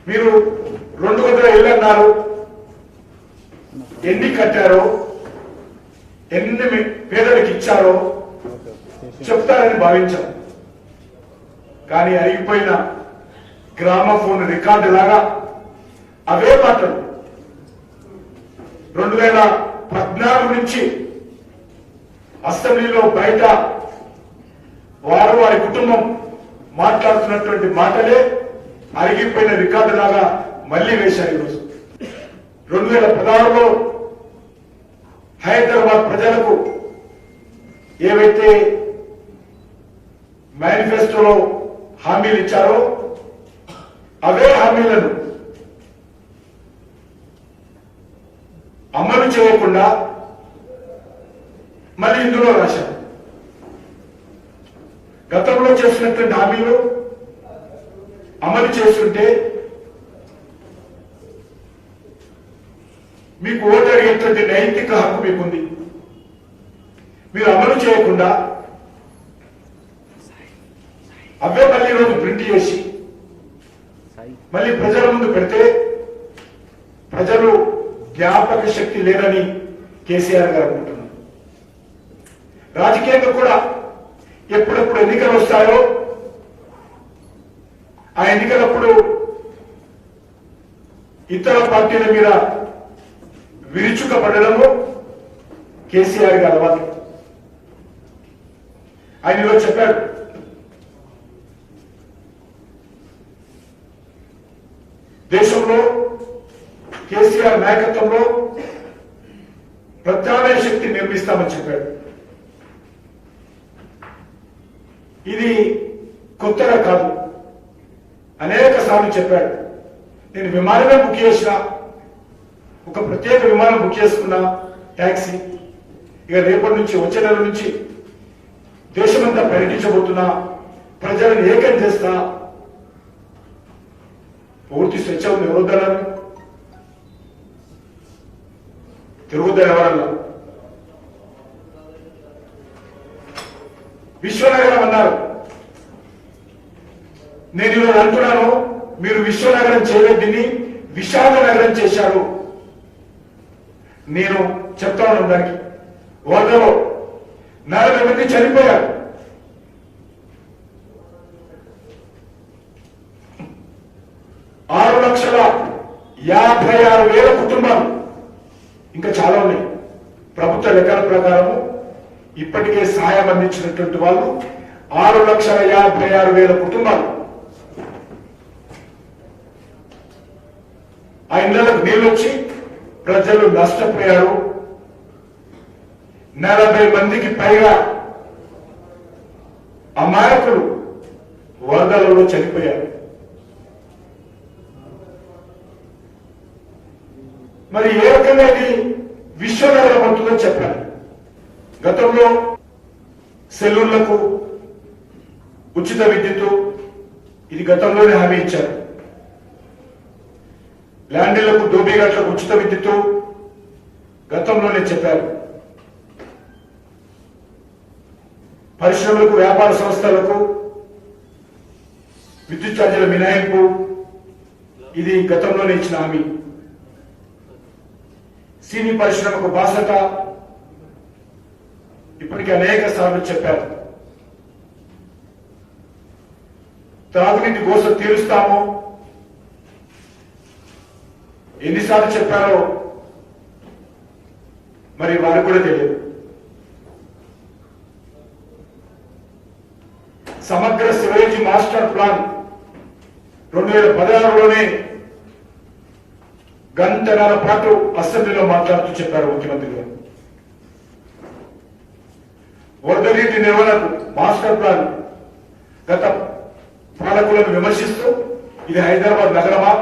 మీరు 200 ఇళ్ళు అన్నారు, ఎన్ని కట్టారో ఎన్ని పేదలకు ఇచ్చారో చెప్తారని భావించాం. కానీ అరిగిపోయిన గ్రామఫోన్ రికార్డు లాగా అవే మాటలు 2014 నుంచి అసెంబ్లీలో బయట వారి కుటుంబం మాట్లాడుతున్నటువంటి మాటలే అరిగిపోయిన రికార్డు లాగా మళ్లీ వేశారు. ఈరోజు 2016లో హైదరాబాద్ ప్రజలకు ఏవైతే మేనిఫెస్టోలో హామీలు ఇచ్చారో అవే హామీలను అమలు చేయకుండా మళ్ళీ ఇందులో రాశారు. గతంలో చేసినటువంటి హామీలు అమలు చేస్తుంటే మీకు ఓటు అడిగేటువంటి నైతిక హక్కు మీకుంది. మీరు అమలు చేయకుండా అవే మళ్ళీ రోజు ప్రింట్ చేసి మళ్ళీ ప్రజల ముందు పెడితే ప్రజలు జ్ఞాపక శక్తి లేదని కేసీఆర్ గారు అనుకుంటున్నారు. రాజకీయంగా కూడా ఎప్పుడెప్పుడు ఎన్నికలు వస్తాయో ఆ ఎన్నికలప్పుడు ఇతర పార్టీల మీద విరుచుకపడడము కేసీఆర్ గారు అలవాటు. ఆయన ఈరోజు చెప్పాడు, దేశంలో కేసీఆర్ నాయకత్వంలో ప్రత్యామ్నాయ శక్తి నిర్మిస్తామని చెప్పాడు. ఇది కొత్తగా కాదు, అనేక సార్లు చెప్పాడు. నేను విమానమే బుక్ చేసిన, ఒక ప్రత్యేక విమానం బుక్ చేసుకున్నా, ట్యాక్సీ. ఇక రేపటి నుంచి వచ్చే నెల నుంచి దేశమంతా పర్యటించబోతున్నా, ప్రజలను ఏకం చేస్తా. పూర్తి స్వేచ్ఛ ఉంది, ఎవరొద్దన్నారు, తిరుగుద్దారు ఎవరన్నా. విశ్వనగరం అన్నారు, నేను ఈరోజు అంటున్నాను, మీరు విశ్వనగరం చేయలేదని విశాఖ నగరం చేశారు. నేను చెప్తాను, దానికి వరదలో 40 మంది చనిపోయారు. ఆరు 6,56,000 కుటుంబాలు, ఇంకా చాలా ఉన్నాయి. ప్రభుత్వ లెక్కల ప్రకారం ఇప్పటికే సహాయం అందించినటువంటి వాళ్ళు 6,56,000 కుటుంబాలు. ఆ ఇళ్లకు నీళ్ళు వచ్చి ప్రజలు నష్టపోయారు. 40 మందికి పైగా అమాయకులు వరదలలో చనిపోయారు. మరి ఏ రకంగా ఇది విశ్వనగరం అవుతుందో చెప్పాలి. గతంలో సెల్లులకు ఉచిత విద్యుత్తు, ఇది గతంలోనే హామీ ఇచ్చారు. ల్యాండ్లకు, దోబీఘాట్లకు ఉచిత విద్యుత్తు గతంలోనే చెప్పారు. పరిశ్రమలకు, వ్యాపార సంస్థలకు విద్యుత్ ఛార్జీల మినహాయింపు, ఇది గతంలోనే ఇచ్చిన హామీ. సినీ పరిశ్రమకు బాసట ఇప్పటికీ అనేక సార్లు చెప్పారు. త్రాగునీటి గోస తీరుస్తాము, ఎన్నిసార్లు చెప్పారో మరి వారికి కూడా తెలియదు. సమగ్ర సివరేజీ మాస్టర్ ప్లాన్ 2016లోనే గంటన్నర పాటు అసెంబ్లీలో మాట్లాడుతూ చెప్పారు ముఖ్యమంత్రి గారు. వరద నీటి నిర్వహణకు మాస్టర్ ప్లాన్ గత పాలకులను విమర్శిస్తూ, ఇది హైదరాబాద్ నగరమా,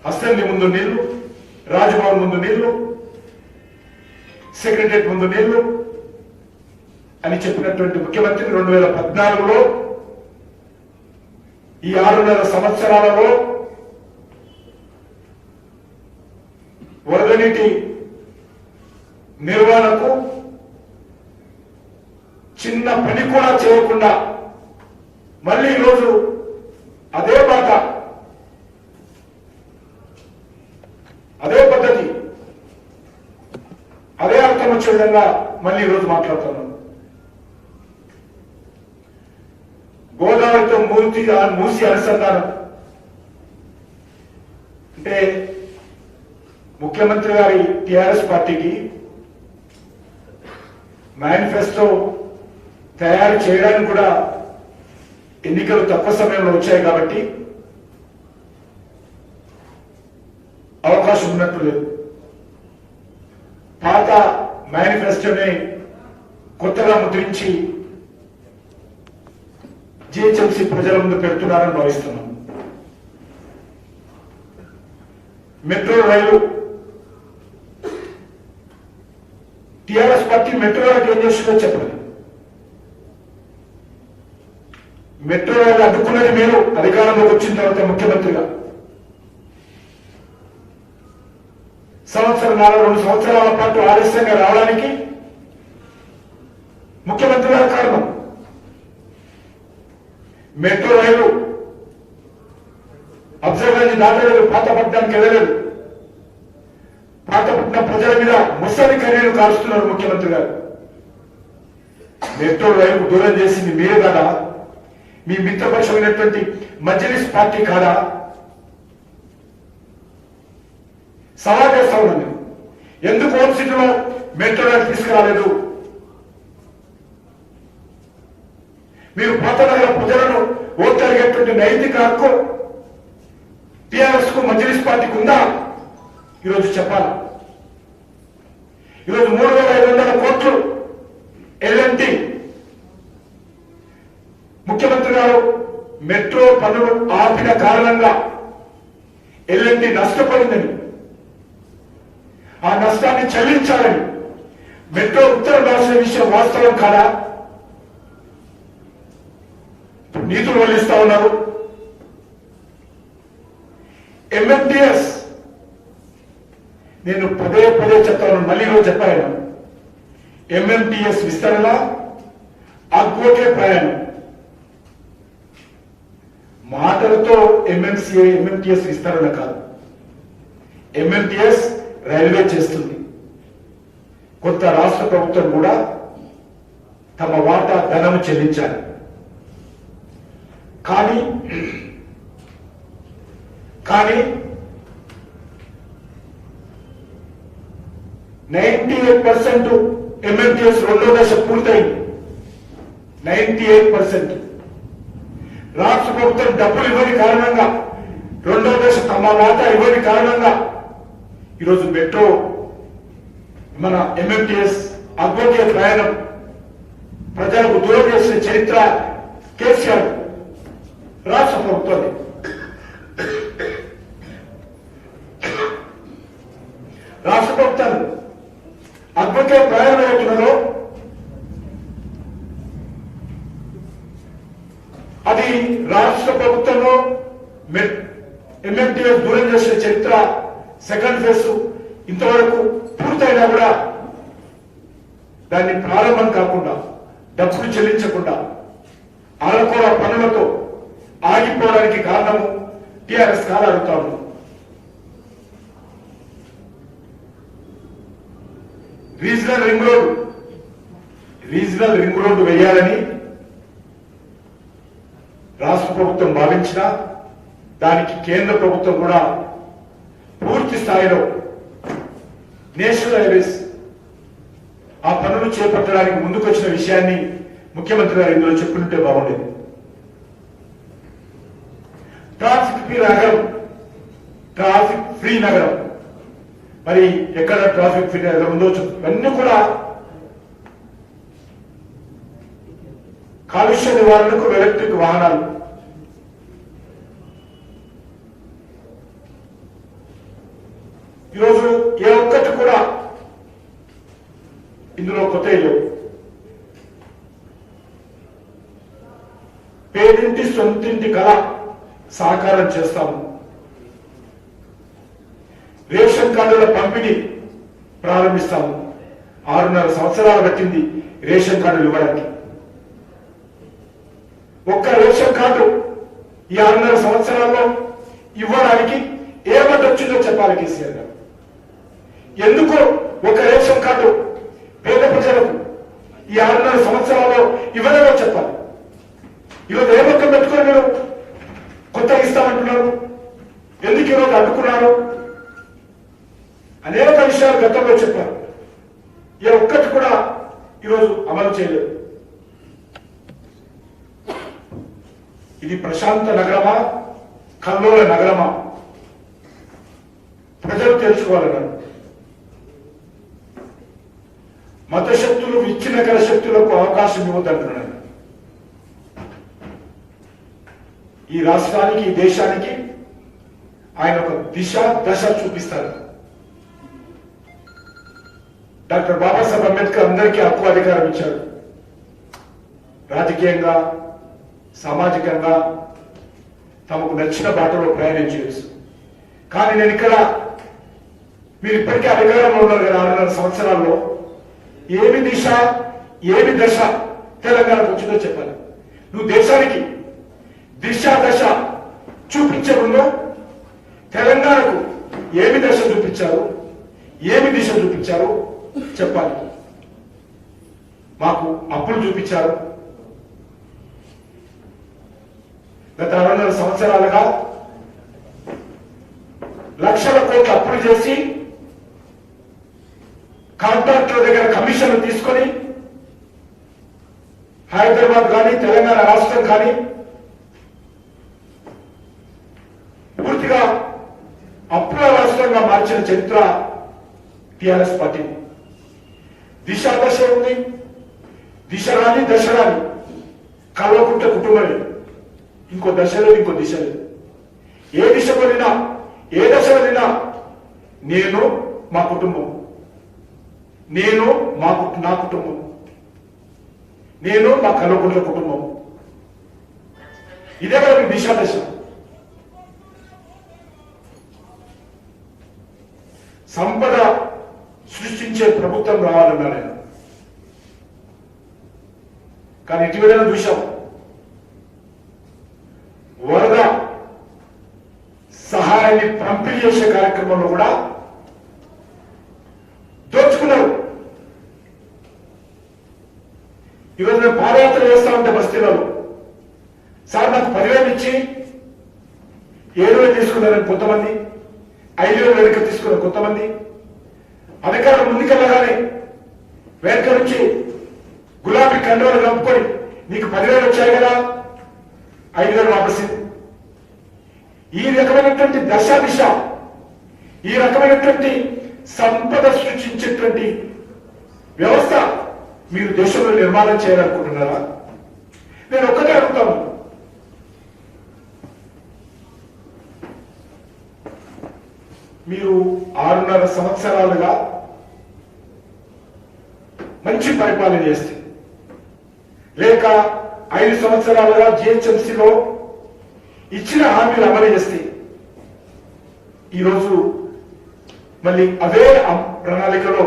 అసెంబ్లీ ముందు నీళ్లు, రాజ్భవన్ ముందు నీళ్లు, సెక్రటరియట్ ముందు నీళ్లు అని చెప్పినటువంటి ముఖ్యమంత్రి 2014లో ఈ 6.5 సంవత్సరాలలో వరద నీటి నిర్వహణకు చిన్న పని కూడా చేయకుండా మళ్ళీ ఈరోజు అదే బాట వచ్చే విధంగా మళ్ళీ ఈరోజు మాట్లాడుతున్నాం. గోదావరితో మూసి అనుసంధానం అంటే ముఖ్యమంత్రి గారి టిఆర్ఎస్ పార్టీకి మేనిఫెస్టో తయారు చేయడానికి కూడా ఎన్నికలు తక్కువ సమయంలో వచ్చాయి కాబట్టి అవకాశం ఉన్నట్టు లేదు. పాత మేనిఫెస్టోని కొత్తగా ముద్రించి జిహెచ్ఎంసీ ప్రజల ముందు పెడుతున్నారని భావిస్తున్నాం. మెట్రో రైలు టిఆర్ఎస్ పార్టీ మెట్రో రైలు ఏం చేస్తుందో చెప్పండి. మెట్రో రైలు అడ్డుకున్నది మీరు అధికారంలోకి వచ్చిన తర్వాత ముఖ్యమంత్రిగా. సంవత్సరాల 2 సంవత్సరాల పాటు ఆలస్యంగా రావడానికి ముఖ్యమంత్రి గారి కారణం. మెట్రో రైలు అబ్జర్వర్ని దాటలేదు, పాతపట్నానికి వెళ్ళలేదు. పాతపట్నం ప్రజల మీద ముసలి కన్నీరు కారుస్తున్నారు ముఖ్యమంత్రి గారు. మెట్రో రైలు దూరం చేసింది మీరే కాదా? మీ మిత్రపక్షమైనటువంటి మజ్లిస్ పార్టీ కాదా? సవాల్ చేస్తా ఉన్నాను. ఎందుకు ఓన్ సిటీలో మెట్రో రైలు తీసుకురాలేదు? మీరు పాత నగర ప్రజలను ఓట్లు అడిగేటువంటి నైతిక హక్కు టిఆర్ఎస్ కు మజ్లిస్ పార్టీకి ఉందా? ఈరోజు చెప్పాలి. ఈరోజు 3,500 కోట్లు ఎల్ఎన్టీ ముఖ్యమంత్రి గారు మెట్రో పనులు ఆపిన కారణంగా ఎల్ఎన్టీ నష్టపోయిందని, ఆ నష్టాన్ని చెల్లించాలని మెట్రో ఉత్తరం రాసిన విషయం వాస్తవం కాదా? నీతులు వల్లిస్తా ఉన్నారు. ఎంఎంటీఎస్ నేను పదే చెప్తాను, మళ్ళీ రోజు చెప్పాను. ఎంఎంటీఎస్ విస్తరణ అగ్గోకే ప్రయాణం. మాటలతో ఎంఎంటీఎస్ విస్తరణ కాదు. ఎంఎంటీఎస్ రైల్వే చేస్తుంది. కొంత రాష్ట్ర ప్రభుత్వం కూడా తమ వాటా ధనము చెల్లించాలి. కానీ 98% ఎంఎంటీఎస్ 2వ దశ పూర్తయింది. 98% రాష్ట్ర ప్రభుత్వం డబ్బులు ఇవ్వని కారణంగా, 2వ దశ తమ వాటా ఇవ్వని కారణంగా ఈరోజు మెట్రో మన ఎంఎంటీఎస్ అగ్రోకే ప్రయాణం ప్రజలకు దూరం చేసిన చరిత్ర కేసీఆర్ రాష్ట్ర ప్రభుత్వం. రాష్ట్ర ప్రభుత్వం అగ్రోకే ప్రయాణం అవుతున్నదో అది రాష్ట్ర ప్రభుత్వంలో ఎంఎంటీఎస్ దూరం చేసిన చరిత్ర. సెకండ్ ఫేజ్ ఇంతవరకు పూర్తయినా కూడా దాన్ని ప్రారంభం కాకుండా, డబ్బులు చెల్లించకుండా అరకొర పనులతో ఆగిపోవడానికి కారణము టిఆర్ఎస్ కాదు అడుగుతా ఉన్నాం. రీజనల్ రింగ్ రోడ్డు వేయాలని రాష్ట్ర ప్రభుత్వం భావించినా దానికి కేంద్ర ప్రభుత్వం కూడా పూర్తి స్థాయిలో నేషనల్ హైవేస్ ఆ పనులు చేపట్టడానికి ముందుకొచ్చిన విషయాన్ని ముఖ్యమంత్రి గారు ఇందులో చెప్పుకుంటే బాగుండేది. ట్రాఫిక్ ఫ్రీ నగరం మరి ఎక్కడ ట్రాఫిక్ ఫ్రీ నగరం ఉందో ఇవన్నీ కూడా కాలుష్య నివారణకు ఎలక్ట్రిక్ వాహనాలు, ఈరోజు ఏ ఒక్కటి కూడా ఇందులో కొత్త లేవు. పేదింటి సొంతింటి కళ సాకారం చేస్తాము. రేషన్ కార్డుల పంపిణీ ప్రారంభిస్తాము. 6.5 సంవత్సరాలు పట్టింది రేషన్ కార్డులు ఇవ్వడానికి. ఒక్క రేషన్ కార్డు ఈ 6.5 సంవత్సరాల్లో ఇవ్వడానికి ఏమంటే వచ్చిందో చెప్పాలి కేసీఆర్ గారు. ఎందుకు ఒక రేషన్ కార్డు ఈ 6.5 సంవత్సరాల్లో ఇవ్వలేదో చెప్పాలి. ఈరోజు ఏ మొత్తం పెట్టుకొని మీరు కొత్తగా ఇస్తామంటున్నారు? ఎందుకు ఈరోజు అడ్డుకున్నారు? అనేక విషయాలు గతంలో చెప్పారు. ఏ ఒక్కటి కూడా ఈరోజు అమలు చేయలేదు. ఇది ప్రశాంత నగరమా, కల్లోల నగరమా? ప్రజలు తెలుసుకోవాలన్నారు. మత శక్తులు, విచ్ఛిన్నకర శక్తులకు అవకాశం ఇవ్వద్దంటున్నాడు. ఈ రాష్ట్రానికి, ఈ దేశానికి ఆయన ఒక దిశ దశ చూపిస్తారు. డాక్టర్ బాబాసాహెబ్ అంబేద్కర్ అందరికీ హక్కు అధికారం ఇచ్చారు. రాజకీయంగా, సామాజికంగా తమకు నచ్చిన బాటలో ప్రయాణం చేయొచ్చు. కానీ నేను ఇక్కడ మీరు ఇప్పటికే అధికారంలో ఉన్నారు కదా, 6.5 సంవత్సరాల్లో ఏమి దిశ, ఏమి దశ తెలంగాణకు వచ్చిందో చెప్పాలి. నువ్వు దేశానికి దిశ దశ చూపించే ముందు తెలంగాణకు ఏమి దశ చూపించారు, ఏమి దిశ చూపించారు చెప్పాలి. మాకు అప్పులు చూపించారు. గత 6.5 సంవత్సరాలుగా లక్షల కోట్ల అప్పులు చేసి కాంట్రాక్టుల దగ్గర కమిషన్లు తీసుకొని హైదరాబాద్ కానీ, తెలంగాణ రాష్ట్రం కానీ పూర్తిగా అప్పుల రాష్ట్రంగా మార్చిన చరిత్ర టిఆర్ఎస్ పార్టీ. దిశ దశ ఉంది. దిశ రాని, దశ రాని కల్వకుంట కుటుంబమే. ఇంకో దశ లేదు, ఇంకో దిశ లేదు. ఏ దిశ వెళ్ళినా, ఏ దశ వెళ్ళినా నేను, మా కుటుంబం, నేను, నా కుటుంబం, నేను, మా కల్వకుంట్ల కుటుంబం. ఇదే కదా మీ దిశ దశ. సంపద సృష్టించే ప్రభుత్వం రావాలన్నా నేను. కానీ ఇటీవల చూశాం, వరద సహాయాన్ని పంపిణీ చేసే కార్యక్రమంలో కూడా దోచుకున్నారు. ఈరోజు నేను పాదయాత్ర చేస్తా ఉంటే బస్తీలో సార్ నాకు 10,000 ఇచ్చి 7,000 తీసుకున్నారని కొంతమంది, 5,000 వెనుక తీసుకున్నారు కొంతమంది. అధికారులు ముందుకెళ్ళగానే వెనుక నుంచి గులాబీ కండువాలు కలుపుకొని నీకు 10,000 వచ్చాయి కదా, 5,000 వాపసి. ఈ రకమైనటువంటి దశ దిశ, ఈ రకమైనటువంటి సంపద సృష్టించేటువంటి వ్యవస్థ మీరు దేశంలో నిర్మాణం చేయాలనుకుంటున్నారా? నేను ఒక్కటే అడుగుతాను. మీరు 6.5 సంవత్సరాలుగా మంచి పరిపాలన చేస్తే, లేక 5 సంవత్సరాలుగా జిహెచ్ఎంసీలో ఇచ్చిన హామీలు అమలు చేస్తే, ఈరోజు మళ్ళీ అదే ప్రణాళికలో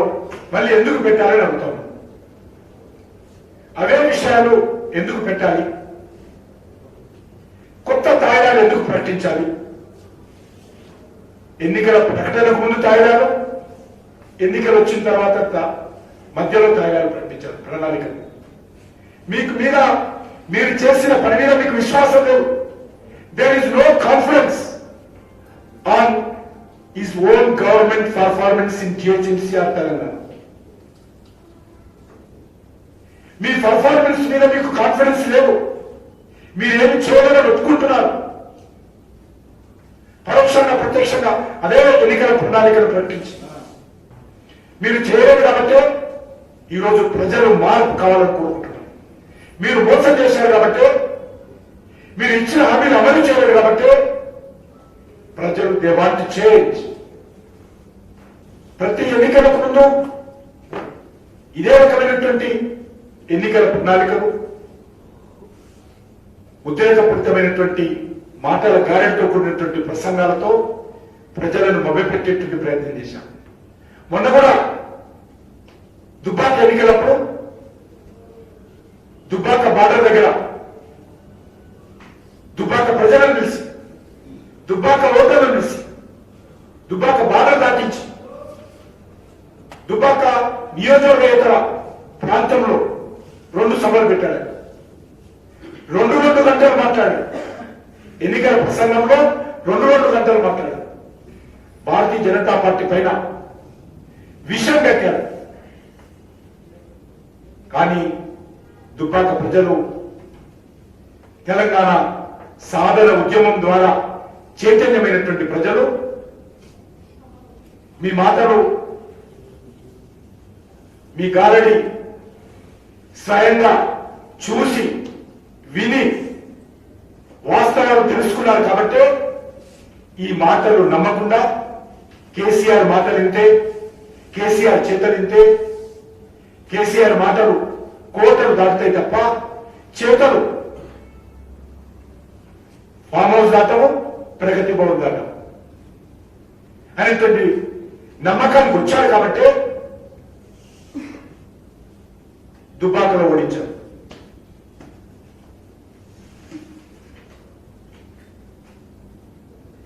మళ్ళీ ఎందుకు పెట్టాలని అడుగుతాను. అవే విషయాలు ఎందుకు పెట్టాలి? కొత్త తాయిలాలు ఎందుకు ప్రకటించాలి? ఎన్నికల ప్రకటనకు ముందు తాయిలాలు, ఎన్నికలు వచ్చిన తర్వాత మధ్యలో తాయిలాలు ప్రకటించారు ప్రణాళిక. మీకు మీద, మీరు చేసిన పని మీద మీకు విశ్వాసం లేదు. There is no confidence on his own government performance in GHMC or Telangana. మీ పర్ఫార్మెన్స్ మీద మీకు కాన్ఫిడెన్స్ లేదు. మీరేమి చేయలేదని ఒప్పుకుంటున్నారు. పరోక్షంగా, ప్రత్యక్షంగా అదే ఎన్నికల ప్రణాళికను ప్రకటించారు. మీరు చేయలేదు కాబట్టి ఈరోజు ప్రజలు మార్పు కావాలని కోరుకుంటున్నారు. మీరు మోసం చేశారు కాబట్టి, మీరు ఇచ్చిన హామీలు అమలు చేయలేదు కాబట్టి ప్రజలు దే వాంట్ టు చేంజ్. ప్రతి ఎన్నికలకు ముందు ఇదే రకమైనటువంటి ఎన్నికల ప్రణాళికలు, ఉద్రేకపూరితమైనటువంటి మాటల గారెంతో కూడినటువంటి ప్రసంగాలతో ప్రజలను మభ్యపెట్టేటువంటి ప్రయత్నం చేశాం. మొన్న కూడా దుబ్బాక ఎన్నికలప్పుడు దుబ్బాక బార్డర్ దగ్గర దుబ్బాక ప్రజలను పిలిచి, దుబ్బాక ఓటర్లను పిలిచి, దుబ్బాక బార్డర్ దాటించి, దుబ్బాక నియోజకవర్గేతర ప్రాంతంలో 2 సభలు పెట్టాడు. 2 గంటలు మాట్లాడాడు. ఎన్నికల ప్రసంగంలో 2 గంటలు మాట్లాడాడు. భారతీయ జనతా పార్టీ పైన విషం కక్కాడు. కానీ దుబ్బాక ప్రజలు తెలంగాణ సాధన ఉద్యమం ద్వారా చైతన్యమైనటువంటి ప్రజలు మీ మాటలు, మీ గారడి స్వయంగా చూసి విని వాస్తవాలు తెలుసుకున్నారు. కాబట్టి ఈ మాటలు నమ్మకుండా కేసీఆర్ మాటలు వింటే, కేసీఆర్ చేతలు వింటే, కేసీఆర్ మాటలు కోటలు దాటుతాయి తప్ప చేతలు ఫామ్ హౌస్ దాటము, ప్రగతి భవన్ దాటము అనేటువంటి నమ్మకానికి వచ్చారు. కాబట్టి దుబ్బాకలో ఓడించారు.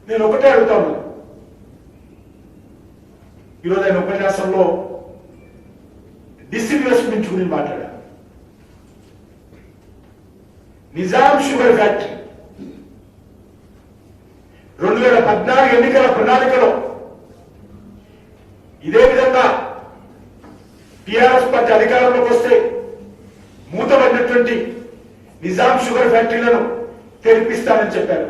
నేను ఒకటే అడుగుతాను. ఈరోజు ఆయన ఉపన్యాసంలో డిస్ఇన్వెస్ట్మెంట్ గురించి మాట్లాడారు. నిజాం షుగర్ ఫ్యాక్టరీ 2014 ఎన్నికల ప్రణాళికలో ఇదే విధంగా టీఆర్ఎస్ పార్టీ అధికారంలోకి వస్తే మూతబడినటువంటి నిజాం షుగర్ ఫ్యాక్టరీలను తెరిపిస్తానని చెప్పారు.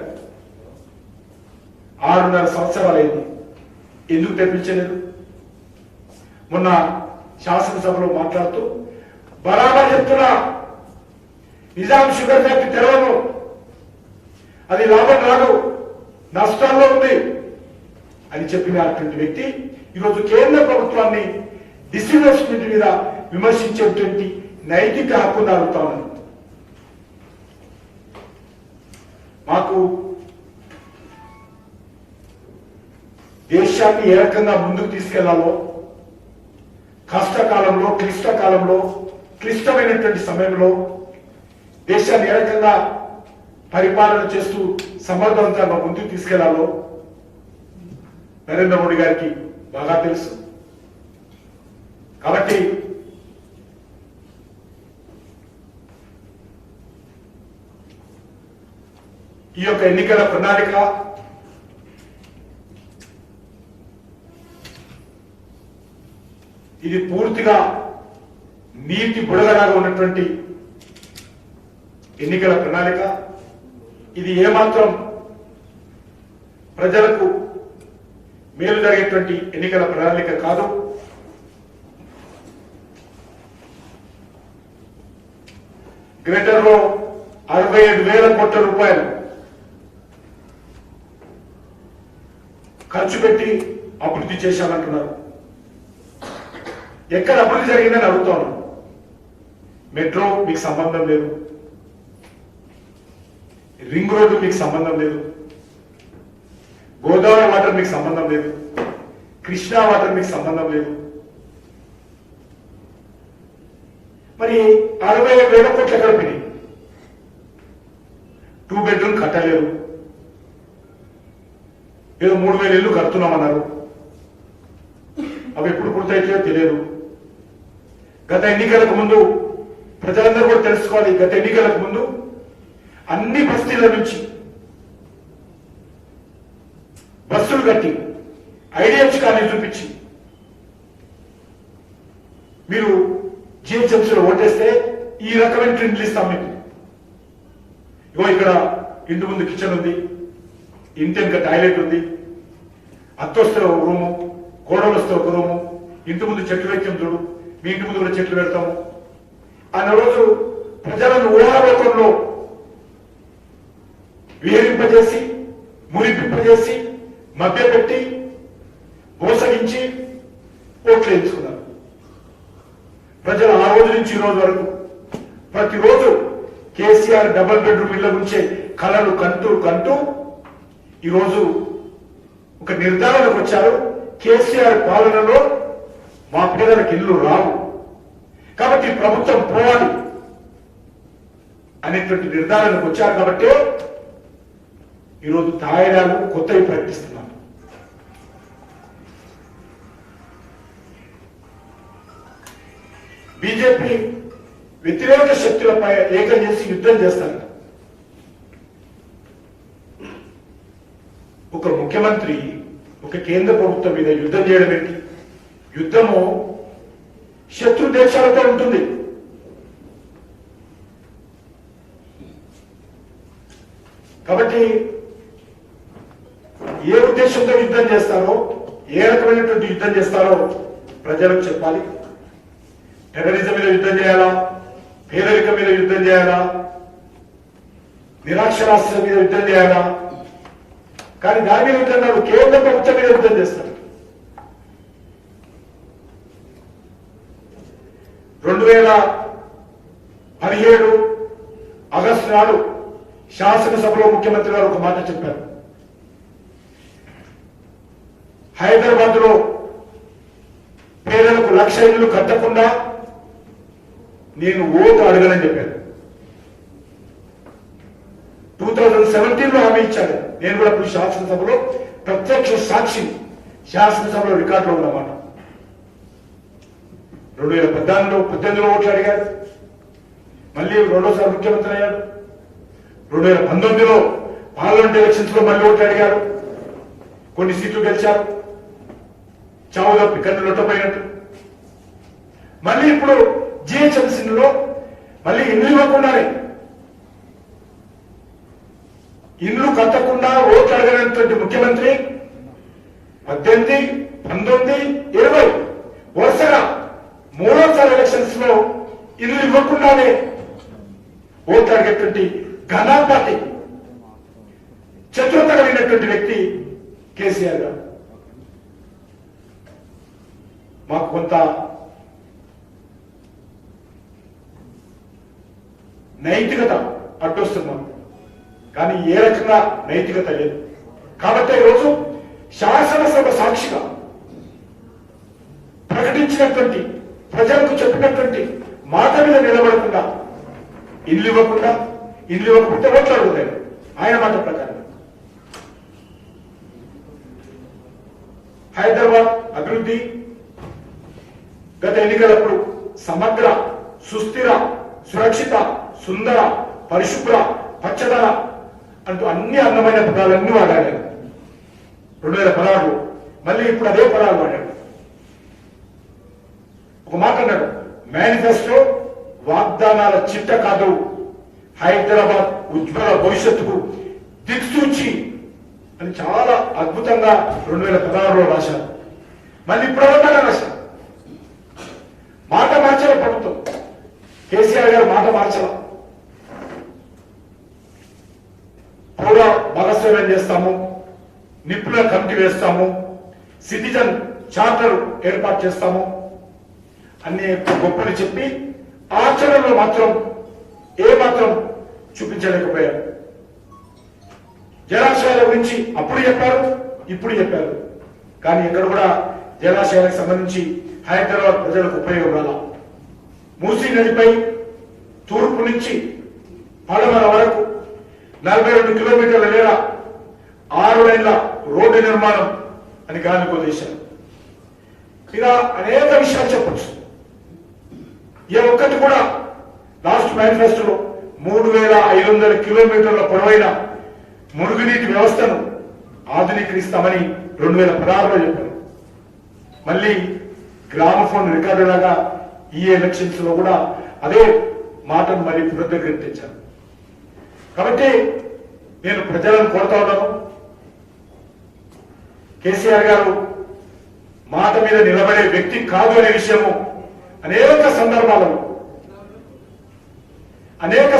6.5 సంవత్సరాలైంది. ఎందుకు తెప్పించలేదు? మొన్న శాసనసభలో మాట్లాడుతూ బరాబర్ చెప్తున్నా, నిజాం షుగర్ ఫ్యాక్టరీ తెరవను, అది లాభం రాదు, నష్టాల్లో ఉంది అని చెప్పినటువంటి వ్యక్తి ఈరోజు కేంద్ర ప్రభుత్వాన్ని డిస్ఇన్వెస్ట్మెంట్ మీద విమర్శించేటువంటి నైతిక హక్కును అడుగుతా ఉన్నాను. మాకు దేశాన్ని ఏ రకంగా ముందుకు తీసుకెళ్లాలో, కష్టకాలంలో, క్లిష్టమైనటువంటి సమయంలో దేశాన్ని ఏ రకంగా పరిపాలన చేస్తూ సమర్థవంతంగా ముందుకు తీసుకెళ్లాలో నరేంద్ర మోడీ గారికి బాగా తెలుసు. కాబట్టి ఈ యొక్క ఎన్నికల ప్రణాళిక ఇది పూర్తిగా నీటి బుడగలాగా ఉన్నటువంటి ఎన్నికల ప్రణాళిక. ఇది ఏమాత్రం ప్రజలకు మేలు జరిగేటువంటి ఎన్నికల ప్రణాళిక కాదు. గ్రేటర్ లో 67,000 కోట్ల రూపాయలు ఖర్చు పెట్టి అభివృద్ధి చేశామంటున్నారు. ఎక్కడ అభివృద్ధి జరిగిందని అడుగుతాను. మెట్రో మీకు సంబంధం లేదు, రింగ్ రోడ్డు మీకు సంబంధం లేదు, గోదావరి వాటర్ మీకు సంబంధం లేదు, కృష్ణా వాటర్ మీకు సంబంధం లేదు. మరి 67,000 కోట్లు ఎక్కడ పోయినాయి? 2 బెడ్రూమ్ కట్టలేరు, ఏదో 3,000 ఇల్లు కడుతున్నామన్నారు. అవి ఎప్పుడు పూర్తయితాయో తెలియదు. గత ఎన్నికలకు ముందు ప్రజలందరూ కూడా తెలుసుకోవాలి. గత ఎన్నికలకు ముందు అన్ని బస్తీల నుంచి బస్సులు కట్టి ఐడిఎఫ్సి కాలేజ్ చూపించి మీరు జిహెచ్ఎంసీలో ఓటేస్తే ఈ రకమైన ట్రెండ్లు ఇస్తాం మీకు. ఇగో ఇక్కడ ఇంటి ముందు కిచెన్ ఉంది, ఇంటి వెనుక టాయిలెట్ ఉంది, అత్తొస్తే ఒక రూము, కోడలు వస్తే ఒక రూము, ఇంటి ముందు చెట్లు పెట్టాం చూడు, మీ ఇంటి ముందు కూడా చెట్లు పెడతాము అన్న రోజు ప్రజలను ఊహాలోకంలో వేరింపజేసి, మురిపింపజేసి, మభ్యపెట్టి, మోసగించి ఓట్లు వేయించుకున్నారు. ప్రజలు ఆ రోజు నుంచి ఈ రోజు వరకు ప్రతిరోజు కేసీఆర్ డబుల్ బెడ్రూమ్ ఇళ్ల గురించే కళలు కంటూ ఈరోజు ఒక నిర్ధారణకు వచ్చారు. కేసీఆర్ పాలనలో మా పేదలకు ఇల్లు రావు, కాబట్టి ప్రభుత్వం పోవాలి అనేటువంటి నిర్ధారణకు వచ్చారు. కాబట్టి ఈరోజు తాయిలాలు కొత్తవి ప్రకటిస్తున్నారు. బీజేపీ వ్యతిరేక శక్తులపై ఏకం చేసి యుద్ధం చేస్తారట. ఒక ముఖ్యమంత్రి ఒక కేంద్ర ప్రభుత్వం మీద యుద్ధం చేయడం ఏంటి? యుద్ధము శత్రు దేశాలతో ఉంటుంది. కాబట్టి ఏ ఉద్దేశంతో యుద్ధం చేస్తారో, ఏ రకమైనటువంటి యుద్ధం చేస్తారో ప్రజలకు చెప్పాలి. టెర్రరిజం మీద యుద్ధం చేయాలా, పేదరికం మీద యుద్ధం చేయాలా, నిరాక్షరాస్యత మీద యుద్ధం చేయాలా? కానీ దాని మీద యుద్ధం కాదు, కేంద్ర ప్రభుత్వం మీద యుద్ధం చేస్తారు. 2017 ఆగస్టు నాడు శాసనసభలో ముఖ్యమంత్రి గారు ఒక మాట చెప్పారు. హైదరాబాద్ లో పేదలకు 1,00,000 ఇళ్లు కట్టకుండా నేను ఓటు అడగనని చెప్పాను. 2017లో హామీ ఇచ్చాడు. నేను కూడా ఇప్పుడు శాసనసభలో ప్రత్యక్ష సాక్షి, శాసనసభలో రికార్డులో ఉన్నమాట. 2018లో ఓట్లు అడిగాడు, మళ్ళీ రెండోసారి ముఖ్యమంత్రి అయ్యాడు. 2019లో పార్లమెంట్ ఎలక్షన్స్ లో మళ్ళీ ఓట్లు అడిగారు, కొన్ని సీట్లు గెలిచారు, చావు తప్పి కన్ను లొట్టపోయినట్టు. మళ్ళీ ఇప్పుడు జిహెచ్ఎంసీలో మళ్ళీ ఇల్లు ఇవ్వకుండానే, ఇల్లు కట్టకుండా ఓట్లు అడగనటువంటి ముఖ్యమంత్రి 18, 19, 20 వరుసగా మూడోసారి ఎలక్షన్స్ లో ఇల్లు ఇవ్వకుండానే ఓట్లు అడిగేటువంటి ఘనాపాటి చతురత కలిగినటువంటి వ్యక్తి కేసీఆర్ గారు. మాకు కొంత నైతికత అడ్డొస్తున్నాం, కానీ ఏ రకంగా నైతికత లేదు. కాబట్టి ఈరోజు శాసనసభ సాక్షిగా ప్రకటించినటువంటి, ప్రజలకు చెప్పినటువంటి మాట మీద నిలబడకుండా, ఇల్లు ఇవ్వకపోతే ఓట్లు అడుగుతాడు ఆయన మాట ప్రకారం. హైదరాబాద్ అభివృద్ధి గత ఎన్నికలప్పుడు సమగ్ర, సుస్థిర, సురక్షిత, సుందర, పరిశుభ్ర, పచ్చదన అంటూ అన్ని అందమైన పదాలన్నీ వాడాడు. 2016 మళ్ళీ ఇప్పుడు అదే పదాలు వాడాడు. ఒక మాట అన్నాడు, మేనిఫెస్టో వాగ్దానాల చిట్ట కాదు, హైదరాబాద్ ఉజ్వల భవిష్యత్తుకు దిక్సూచి అని చాలా అద్భుతంగా 2016లో రాశారు. మళ్ళీ ఇప్పుడు రాశారు. మాట మార్చాల ప్రభుత్వం, కేసీఆర్ గారు మాట మార్చాల. పౌర భాగస్వామ్యం చేస్తాము, నిపుణుల కమిటీ వేస్తాము, సిటిజన్ చార్టర్ ఏర్పాటు చేస్తాము అన్ని గొప్పలు చెప్పి ఆచరణలో మాత్రం ఏమాత్రం చూపించలేకపోయారు. జలాశయాల గురించి అప్పుడు చెప్పారు, ఇప్పుడు చెప్పారు, కానీ ఇక్కడ కూడా జలాశయాలకు సంబంధించి హైదరాబాద్ ప్రజలకు ఉపయోగం రాల. మూసీ నదిపై తూర్పు నుంచి పడమర వరకు 42 కిలోమీటర్ల మేర 6 లైన్ల రోడ్డు నిర్మాణం అని గాలికి వదిలేశారు. ఇలా అనేక విషయాలు చెప్పచ్చు. ఏ ఒక్కటి కూడా లాస్ట్ మేనిఫెస్టోలో 3,500 కిలోమీటర్ల పొడవైన మురుగునీటి వ్యవస్థను ఆధునీకరిస్తామని 2016లో చెప్పారు. మళ్ళీ గ్రామఫోన్ రికార్డు లాగా ఈ ఎలక్షన్స్ లో కూడా అదే మాటను మళ్ళీ పునరుద్ధరించారు. కాబట్టి నేను ప్రజలను కోరుతా ఉన్నాను, కేసీఆర్ గారు మాట మీద నిలబడే వ్యక్తి కాదు అనే విషయము అనేక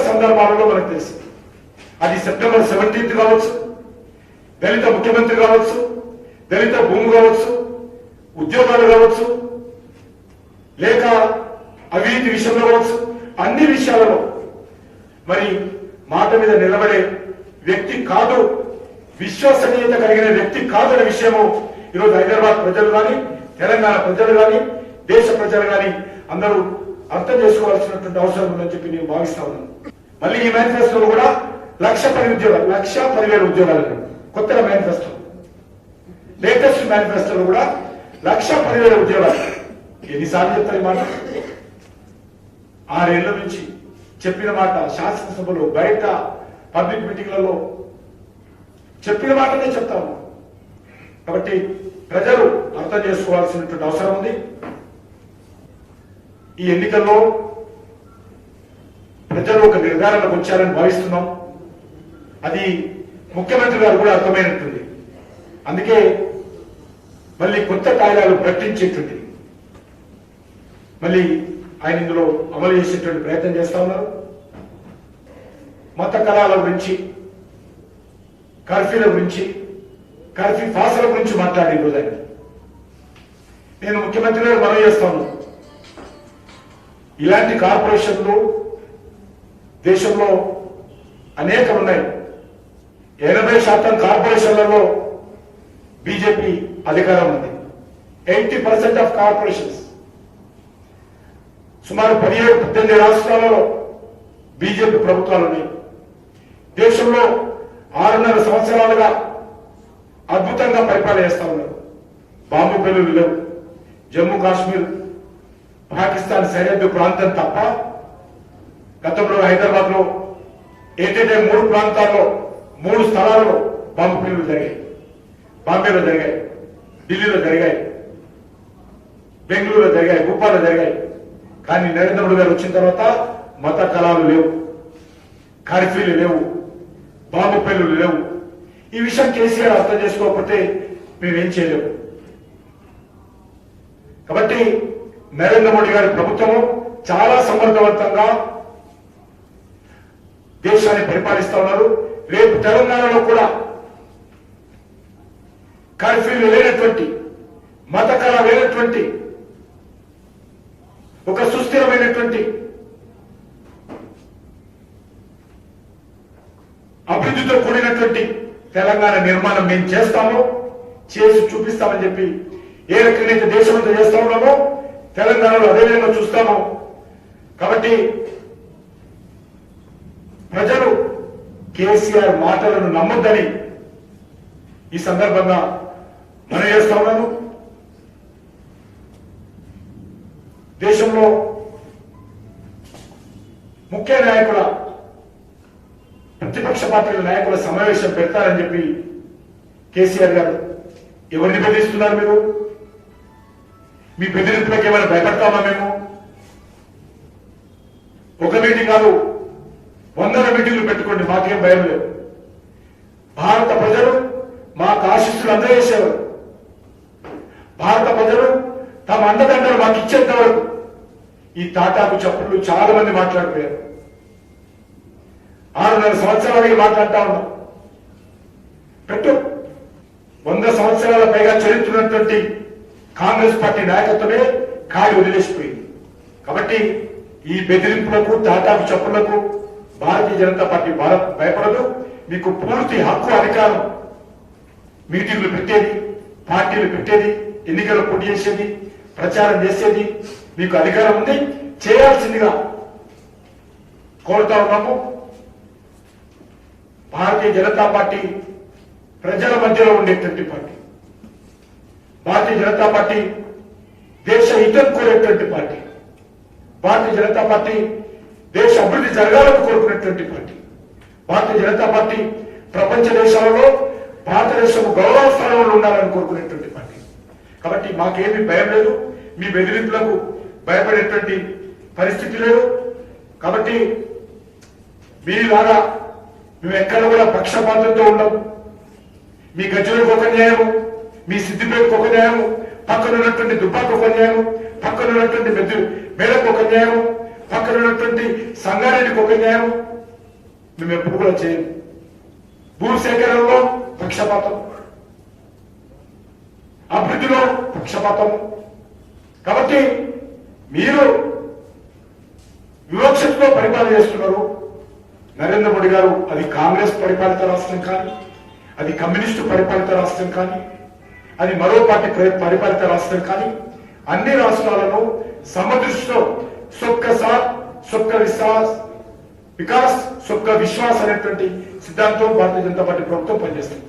సందర్భాలలో మనకు తెలిసింది. అది సెప్టెంబర్ 17 కావచ్చు, దళిత ముఖ్యమంత్రి కావచ్చు, దళిత భూమి కావచ్చు, ఉద్యోగాలు కావచ్చు, లేక అవినీతి విషయంలో కావచ్చు, అన్ని విషయాలలో మరి మాట మీద నిలబడే వ్యక్తి కాదు, విశ్వసనీయత కలిగిన వ్యక్తి కాదు అనే విషయము ఈరోజు హైదరాబాద్ ప్రజలు కానీ, తెలంగాణ ప్రజలు కానీ, దేశ ప్రజలు కానీ అందరూ అర్థం చేసుకోవాల్సినటువంటి అవసరం ఉందని చెప్పి నేను భావిస్తా ఉన్నాను. మళ్ళీ ఈ మేనిఫెస్టోలో కూడా 1,10,000 ఉద్యోగాలు, 1,10,000 ఉద్యోగాలు కొత్తగా మేనిఫెస్టో, లేటెస్ట్ మేనిఫెస్టోలో కూడా 1,10,000 ఉద్యోగాలు. ఎన్నిసార్లు చెప్తారు ఈ మాట? 6 ఏళ్ల నుంచి చెప్పిన మాట శాసనసభలో బయట పబ్లిక్ మీటింగ్లలో చెప్పిన మాటనే చెప్తా ఉన్నాం. కాబట్టి ప్రజలు అర్థం చేసుకోవాల్సినటువంటి అవసరం ఉంది. ఈ ఎన్నికల్లో ప్రజలు ఒక నిర్ధారణకు వచ్చారని భావిస్తున్నాం. అది ముఖ్యమంత్రి గారు కూడా అర్థమైనట్టుంది. అందుకే మళ్ళీ కొత్త కాయిదాలు ప్రకటించేటువంటి మళ్ళీ ఆయన ఇందులో అమలు చేసేటువంటి ప్రయత్నం చేస్తా ఉన్నారు. మత కళాల గురించి, కర్ఫ్యూల గురించి, కర్ఫ్యూ ఫాసల గురించి మాట్లాడే రోజు నేను ముఖ్యమంత్రి గారు మనవి చేస్తాను. ఇలాంటి కార్పొరేషన్లు దేశంలో అనేకం ఉన్నాయి. 80% కార్పొరేషన్లలో బీజేపీ అధికారం ఉంది. 80% ఆఫ్ కార్పొరేషన్స్, సుమారు 17-18 రాష్ట్రాలలో బీజేపీ ప్రభుత్వాలు ఉన్నాయి. దేశంలో 6.5 సంవత్సరాలుగా అద్భుతంగా పరిపాలన చేస్తా ఉన్నారు. బాంబు పేలులు లేవు. జమ్మూ కాశ్మీర్ పాకిస్తాన్ సరిహద్దు ప్రాంతం తప్ప గతంలో హైదరాబాద్ లో ఏంటంటే 3 ప్రాంతాల్లో 3 స్థలాల్లో బాంబు పేలులు జరిగాయి. బాంబేలో జరిగాయి, ఢిల్లీలో జరిగాయి, బెంగళూరులో జరిగాయి, భూపాల్లో జరిగాయి. కానీ నరేంద్ర మోడీ గారు వచ్చిన తర్వాత మత కళాలు లేవు, కర్ఫ్యూలు లేవు, బాంబు పేలులు లేవు. ఈ విషయం కేసీఆర్ అర్థం చేసుకోకపోతే మేమేం చేయలేము. కాబట్టి నరేంద్ర మోడీ గారి ప్రభుత్వము చాలా సమర్థవంతంగా దేశాన్ని పరిపాలిస్తా ఉన్నారు. రేపు తెలంగాణలో కూడా కర్ఫ్యూలు లేనటువంటి, మత కళ లేనటువంటి, ఒక సుస్థిరమైనటువంటి అభివృద్ధితో కూడినటువంటి తెలంగాణ నిర్మాణం మేము చేస్తాము, చేసి చూపిస్తామని చెప్పి ఏ రకంగా దేశమంతా చేస్తా ఉన్నామో తెలంగాణలో అదేవిధంగా చూస్తాము. కాబట్టి ప్రజలు కేసీఆర్ మాటలను నమ్మొద్దని ఈ సందర్భంగా మనం చేస్తా ఉన్నాను. దేశంలో ముఖ్య నాయకుల, ప్రతిపక్ష పార్టీల నాయకుల సమావేశం పెడతారని చెప్పి కేసీఆర్ గారు ఎవరిని బెదిరిస్తున్నారు? మీరు మీ బెదిరింపులకు ఏమైనా భయపడతామా? మేము ఒక మీటింగ్ కాదు, 100 మీటింగ్లు పెట్టుకోండి, మాకేం భయం లేదు. భారత ప్రజలు మాకు ఆశీస్సులు అందజేసేవారు. భారత ప్రజలు తమ అండదండలు మాకు ఇచ్చేంత వరకు ఈ తాటాకు చప్పుళ్ళు చాలా మంది మాట్లాడిపోయారు. 6.5 సంవత్సరాలకి మాట్లాడుతా ఉన్నాం. పెట్టు 100 సంవత్సరాల పైగా చరిత్రటువంటి కాంగ్రెస్ పార్టీ నాయకత్వమే కాడి వదిలేసిపోయింది. కాబట్టి ఈ బెదిరింపులకు, తాటాకు చప్పులకు భారతీయ జనతా పార్టీ భయపడదు. మీకు పూర్తి హక్కు, అధికారం, మీటింగ్లు పెట్టేది, పార్టీలు పెట్టేది, ఎన్నికలు పోటీ చేసేది, ప్రచారం చేసేది మీకు అధికారం ఉంది. చేయాల్సిందిగా కోరుతా ఉన్నాము. భారతీయ జనతా పార్టీ ప్రజల మధ్యలో ఉండేటువంటి పార్టీ. భారతీయ జనతా పార్టీ దేశ హితం కోరేటువంటి పార్టీ. భారతీయ జనతా పార్టీ దేశ అభివృద్ధి జరగాలని కోరుకునేటువంటి పార్టీ. భారతీయ జనతా పార్టీ ప్రపంచ దేశాలలో భారతదేశం గౌరవ స్థానంలో ఉండాలని కోరుకునేటువంటి పార్టీ. కాబట్టి మాకేమీ భయం లేదు, మీ బెదిరింపులకు భయపడేటువంటి పరిస్థితి లేదు. కాబట్టి మీలాగా మేము ఎక్కడ కూడా పక్షపాతంతో ఉండము. మీ గజ్జలకు ఒక న్యాయము, మీ సిద్దిపేటకు ఒక న్యాయము, పక్కన ఉన్నటువంటి దుబ్బాకు ఒక న్యాయము, పక్కన ఉన్నటువంటి మేడకు ఒక న్యాయము, పక్కన ఉన్నటువంటి సంగారెడ్డికి ఒక న్యాయము మేము ఎప్పుడు కూడా చేయము. భూసేకరణలో పక్షపాతం, అభివృద్ధిలో పక్షపాతం. కాబట్టి మీరు వివక్షతో పరిపాలన చేస్తున్నారు. నరేంద్ర మోడీ గారు అది కాంగ్రెస్ పరిపాలిత రాష్ట్రం కానీ, అది కమ్యూనిస్టు పరిపాలిత రాష్ట్రం కానీ, అది మరో పార్టీ పరిపాలిత రాష్ట్రం కానీ, అన్ని రాష్ట్రాలను సమదృష్టితో సబ్కా సాత్, సబ్కా వికాస్, సబ్కా విశ్వాస్ అనేటువంటి సిద్ధాంతం భారతీయ జనతా పార్టీ ప్రభుత్వం పనిచేస్తుంది.